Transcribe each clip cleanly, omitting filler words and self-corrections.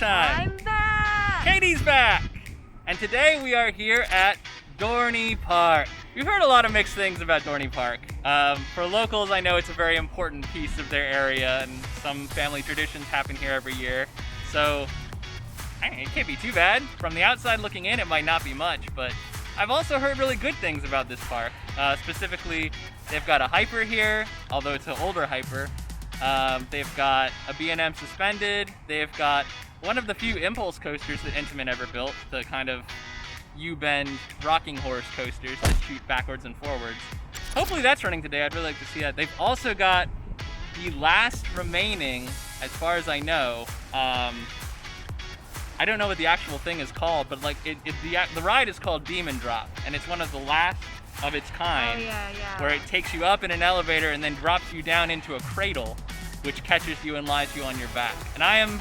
time. I'm back! Katie's back! And today we are here at Dorney Park. We've heard a lot of mixed things about Dorney Park. For locals, I know it's a very important piece of their area, and some family traditions happen here every year. So, it can't be too bad. From the outside looking in, it might not be much, but I've also heard really good things about this park. Specifically, they've got a Hyper here, although it's an older Hyper. They've got a B&M suspended. They've got one of the few impulse coasters that Intamin ever built, the kind of U-bend rocking horse coasters that shoot backwards and forwards. Hopefully that's running today. I'd really like to see that. They've also got the last remaining, as far as I know, I don't know what the actual thing is called, but like the ride is called Demon Drop, and it's one of the last of its kind. Oh, yeah. Where it takes you up in an elevator and then drops you down into a cradle, which catches you and lies you on your back. And I am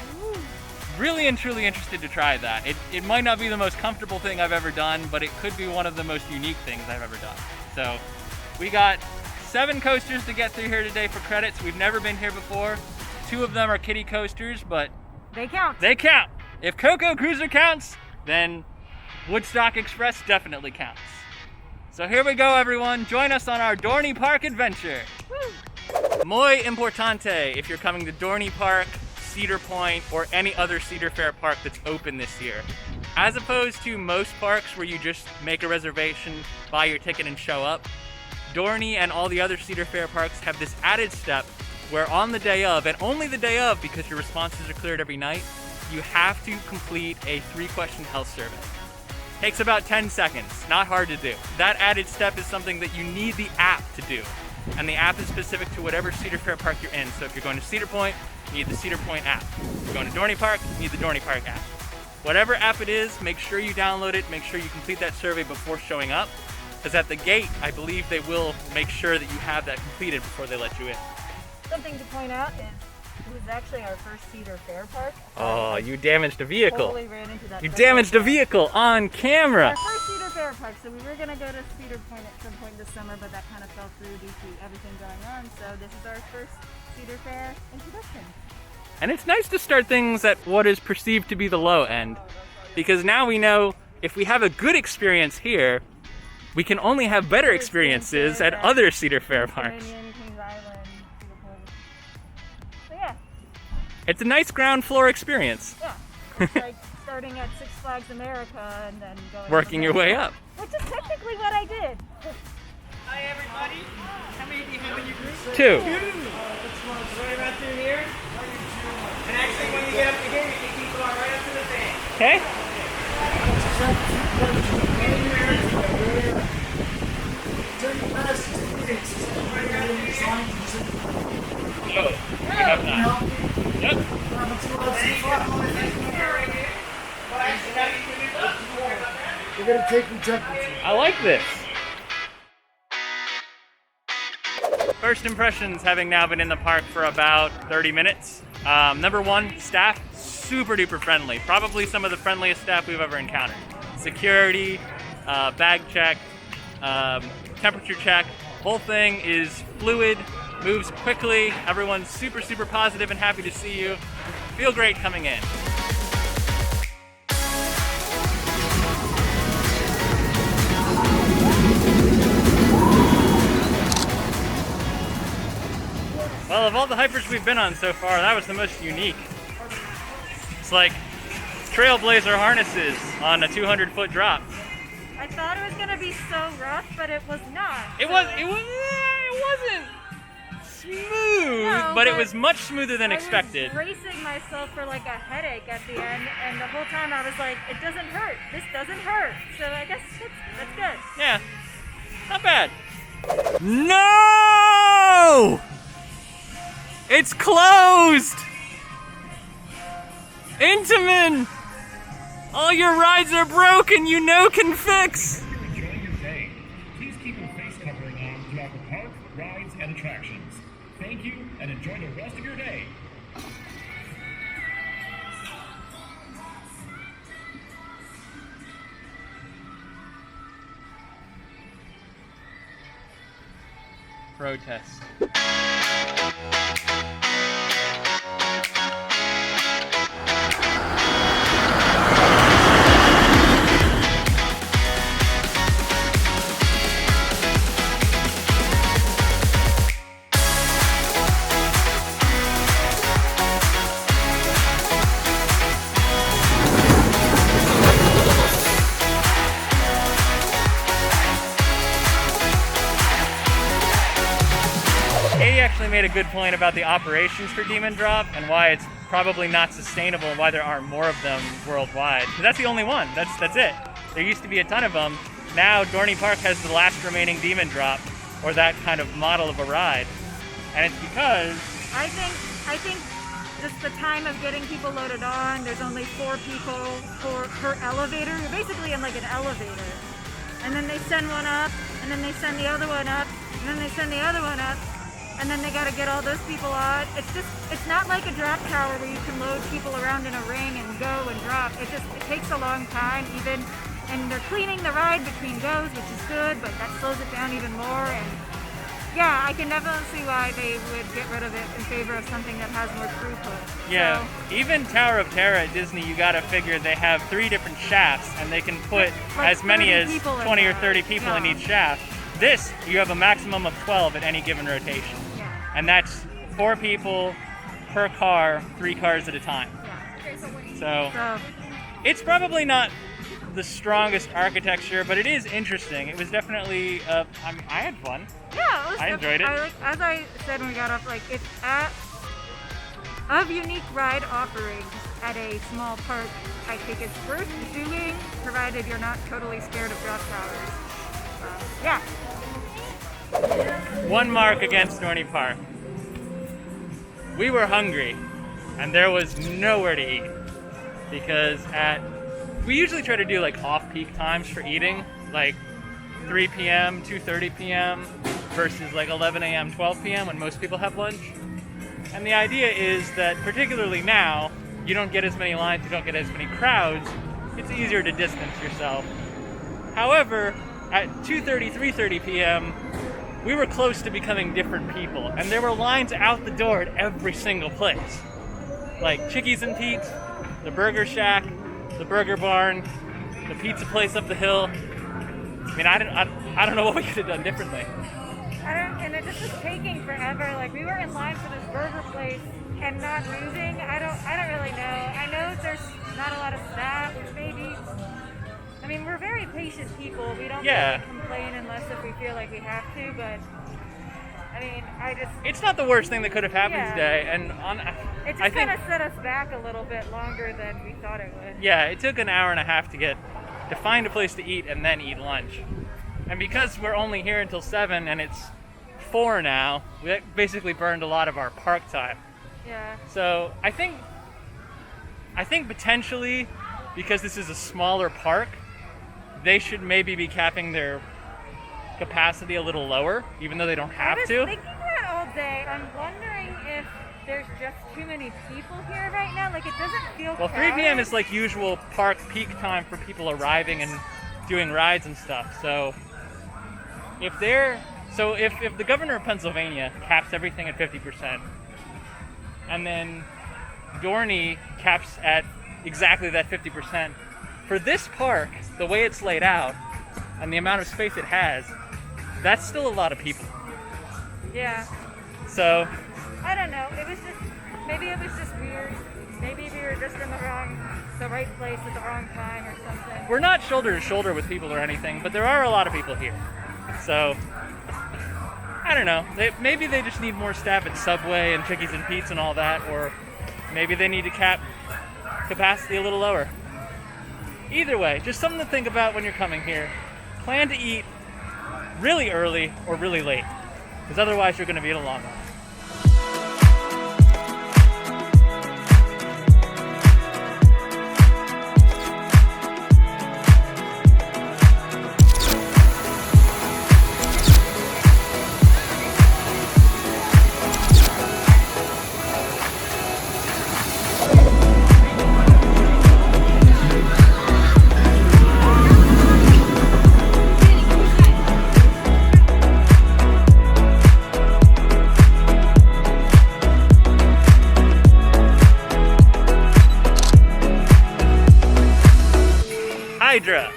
really and truly interested to try that. It might not be the most comfortable thing I've ever done, but it could be one of the most unique things I've ever done. So we got 7 coasters to get through here today for credits. We've never been here before. 2 of them are kiddie coasters, but they count. They count. If Coco Cruiser counts, then Woodstock Express definitely counts. So here we go, everyone. Join us on our Dorney Park adventure. Woo. Muy importante if you're coming to Dorney Park, Cedar Point, or any other Cedar Fair park that's open this year. As opposed to most parks where you just make a reservation, buy your ticket, and show up, Dorney and all the other Cedar Fair parks have this added step where on the day of, and only the day of because your responses are cleared every night, you have to complete a 3-question health survey. Takes about 10 seconds, not hard to do. That added step is something that you need the app to do. And the app is specific to whatever Cedar Fair park you're in. So if you're going to Cedar Point, you need the Cedar Point app. If you're going to Dorney Park, you need the Dorney Park app. Whatever app it is, make sure you download it, make sure you complete that survey before showing up. Because at the gate, I believe they will make sure that you have that completed before they let you in. Something to point out is it was actually our first Cedar Fair park. Oh, you damaged a vehicle. Totally ran into that. You damaged a vehicle on camera. Our first Cedar Fair park, so we were going to go to Cedar Point at some point this summer, but that kind of fell through due to everything going on. So this is our first Cedar Fair introduction. And it's nice to start things at what is perceived to be the low end, because now we know if we have a good experience here, we can only have better experiences at other Cedar Fair parks. It's a nice ground floor experience. Yeah, it's like starting at Six Flags America and then going working your way up. Which is technically what I did. Hi everybody. How many do you have in your group? 2. Right about through here. And actually when you get up to here, you can keep going right up to the thing. Okay. Oh, we have not. Yep. We're gonna take your temperature. I like this. First impressions, having now been in the park for about 30 minutes. Number 1, staff, super duper friendly. Probably some of the friendliest staff we've ever encountered. Security, bag check, temperature check. Whole thing is fluid, moves quickly. Everyone's super, super positive and happy to see you. Feel great coming in. Well, of all the Hypers we've been on so far, that was the most unique. It's like Trailblazer harnesses on a 200-foot drop. I thought it was gonna be so rough, but it was not. It wasn't smooth, but it was much smoother than expected. I was bracing myself for like a headache at the end, and the whole time I was like, it doesn't hurt. This doesn't hurt. So I guess that's good. Yeah, not bad. No! It's closed! Intamin! All your rides are broken, you know can fix! Enjoy your day. Please keep your face covering on throughout the park, rides, and attractions. Thank you, and enjoy the rest of your day. Protest. actually made a good point about the operations for Demon Drop and why it's probably not sustainable and why there aren't more of them worldwide. 'Cause that's the only one. That's it. There used to be a ton of them. Now Dorney Park has the last remaining Demon Drop, or that kind of model of a ride, and it's because I think just the time of getting people loaded on. There's only 4 people per elevator. You're basically in like an elevator, and then they send one up, and then they send the other one up, and then they send the other one up, and then they got to get all those people on. It's not like a drop tower where you can load people around in a ring and go and drop. It takes a long time even, and they're cleaning the ride between goes, which is good, but that slows it down even more. And yeah, I can definitely see why they would get rid of it in favor of something that has more throughput. yeah, So, even Tower of Terror at Disney, you gotta figure they have 3 different shafts, and they can put Like as many 30 as people in 20 or there. 30 people in Yeah. each shaft. This, you have a maximum of 12 at any given rotation, yeah. and that's 4 people per car, 3 cars at a time. So So it's probably not the strongest architecture, but it is interesting. It was definitely, I had fun. yeah, it was I enjoyed it. as I said when we got off, like it's of unique ride offerings at a small park. I think it's worth doing, provided you're not totally scared of drop towers. Yeah. One mark against Dorney Park. We were hungry, and there was nowhere to eat, because we usually try to do like off-peak times for eating, like 3 p.m., 2:30 p.m. versus like 11 a.m., 12 p.m. when most people have lunch. And the idea is that particularly now, you don't get as many lines, you don't get as many crowds, it's easier to distance yourself. However, at 2:30, 3:30 p.m., we were close to becoming different people, and there were lines out the door at every single place. Like Chickies and Pete's, the Burger Shack, the Burger Barn, the pizza place up the hill. I mean, I don't know what we could have done differently. And it just was taking forever. Like we were in line for this burger place and not moving. I don't really know. I know there's not a lot of staff, maybe. I mean, we're very patient people. We don't Yeah. really complain unless if we feel like we have to, but I mean, It's not the worst thing that could have happened Yeah. today, and it I just think kind of set us back a little bit longer than we thought it would. yeah, it took an hour and a half to find a place to eat and then eat lunch. And because we're only here until 7 and it's 4 now, we basically burned a lot of our park time. Yeah. So I think potentially, because this is a smaller park, they should maybe be capping their capacity a little lower, even though they don't have I was to. thinking that all day. I'm wondering if there's just too many people here right now. Like it doesn't feel Well, 3 p.m. crowded. is like usual park peak time for people arriving and doing rides and stuff. So if the governor of Pennsylvania caps everything at 50%, and then Dorney caps at exactly that 50%, for this park, the way it's laid out and the amount of space it has, that's still a lot of people. Yeah. So I don't know. Maybe it was just weird. Maybe we were just in the right place at the wrong time or something. we're not shoulder to shoulder with people or anything, but there are a lot of people here. So I don't know. Maybe they just need more staff at Subway and Chickies and Pete's and all that, or maybe they need to cap capacity a little lower. Either way, just something to think about when you're coming here. Plan to eat really early or really late, because otherwise you're going to be in a long run. Hydra.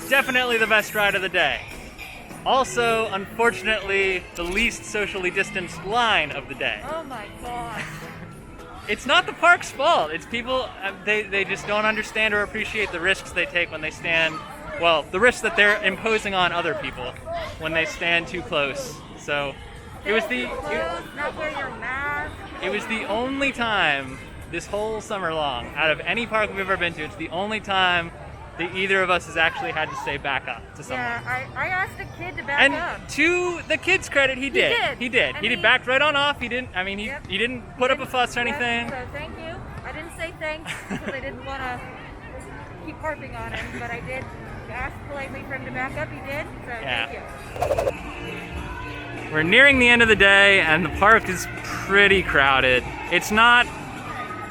Definitely the best ride of the day. Also, unfortunately, the least socially distanced line of the day. Oh my gosh. It's not the park's fault. It's people, they just don't understand or appreciate the risks they take when they stand, well, the risks that they're imposing on other people when they stand too close. So not wear your mask. It was the only time this whole summer long, out of any park we've ever been to, it's the only time that either of us has actually had to say back up to someone. Yeah, I asked a kid to back up. And to the kid's credit, he did. He backed right on off. He didn't put up a fuss or anything. So thank you. I didn't say thanks because I didn't want to keep harping on him, but I did ask politely for him to back up. He did, so thank you. We're nearing the end of the day, and the park is pretty crowded. It's not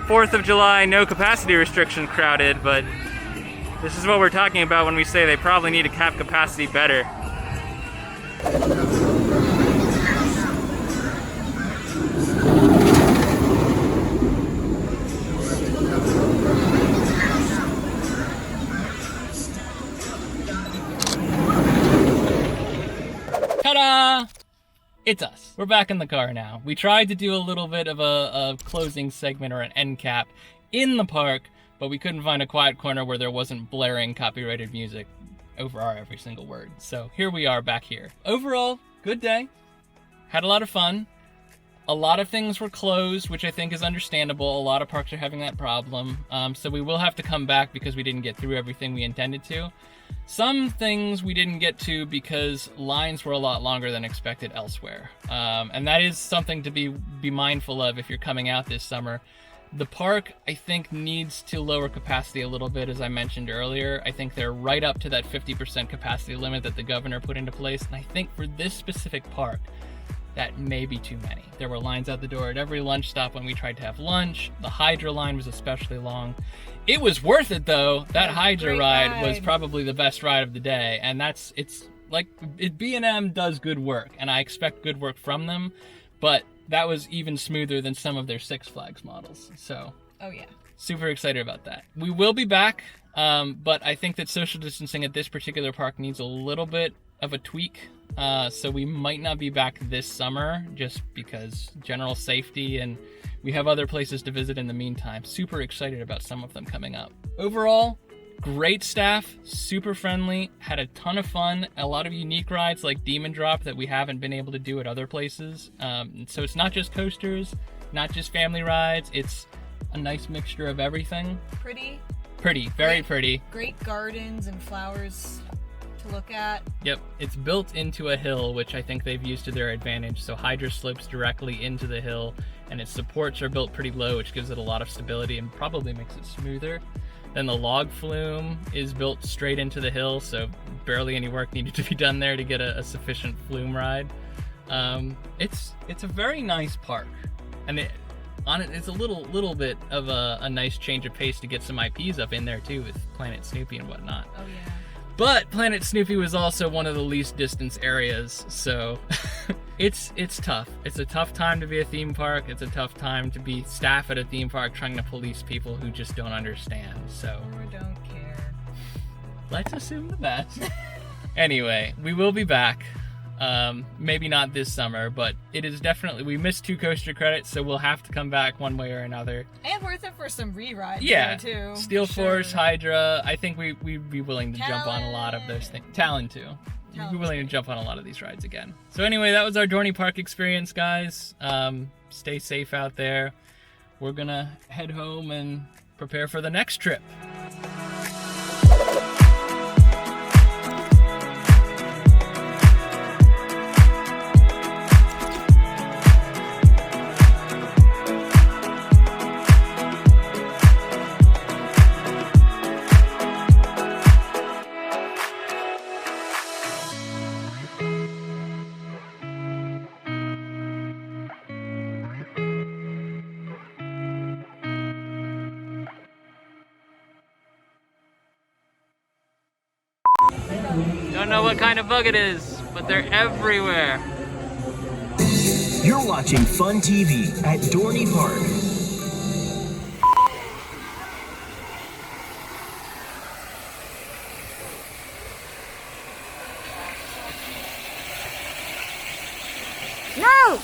4th of July, no capacity restriction crowded, but this is what we're talking about when we say they probably need to cap capacity better. Ta-da! It's us. We're back in the car now. We tried to do a little bit of a closing segment or an end cap in the park, but we couldn't find a quiet corner where there wasn't blaring copyrighted music over our every single word. So here we are back here. Overall, good day. Had a lot of fun. A lot of things were closed, which I think is understandable. A lot of parks are having that problem. So we will have to come back because we didn't get through everything we intended to. Some things we didn't get to because lines were a lot longer than expected elsewhere. And that is something to be mindful of if you're coming out this summer. The park, I think, needs to lower capacity a little bit, as I mentioned earlier. I think they're right up to that 50% capacity limit that the governor put into place. And I think for this specific park, that may be too many. There were lines out the door at every lunch stop when we tried to have lunch. The Hydra line was especially long. It was worth it, though. That Hydra ride was probably the best ride of the day. And B&M does good work, and I expect good work from them. But that was even smoother than some of their Six Flags models. So, oh yeah, super excited about that. We will be back, but I think that social distancing at this particular park needs a little bit of a tweak. So we might not be back this summer just because general safety, and we have other places to visit in the meantime. Super excited about some of them coming up. Overall, great staff, super friendly, had a ton of fun, a lot of unique rides like Demon Drop that we haven't been able to do at other places. So it's not just coasters, not just family rides, it's a nice mixture of everything. Pretty, very pretty. Great gardens and flowers to look at. Yep, it's built into a hill, which I think they've used to their advantage. So Hydra slopes directly into the hill, and its supports are built pretty low, which gives it a lot of stability and probably makes it smoother. Then the log flume is built straight into the hill, so barely any work needed to be done there to get a sufficient flume ride. It's a very nice park, and it's a little bit of a nice change of pace to get some IPs up in there too with Planet Snoopy and whatnot. Oh yeah. But Planet Snoopy was also one of the least distance areas, so it's tough. It's a tough time to be a theme park. It's a tough time to be staff at a theme park trying to police people who just don't understand, so. Or don't care. Let's assume the best. Anyway, we will be back. Maybe not this summer, but it is definitely, we missed 2 coaster credits, so we'll have to come back one way or another. And worth it for some re-rides there too. Steel Force, Hydra, I think we'd be willing to jump on a lot of those things. Talon too. We'd be willing to jump on a lot of these rides again. So anyway, that was our Dorney Park experience, guys. Stay safe out there. We're gonna head home and prepare for the next trip. Don't know what kind of bug it is, but they're everywhere. You're watching Fun TV at Dorney Park. No!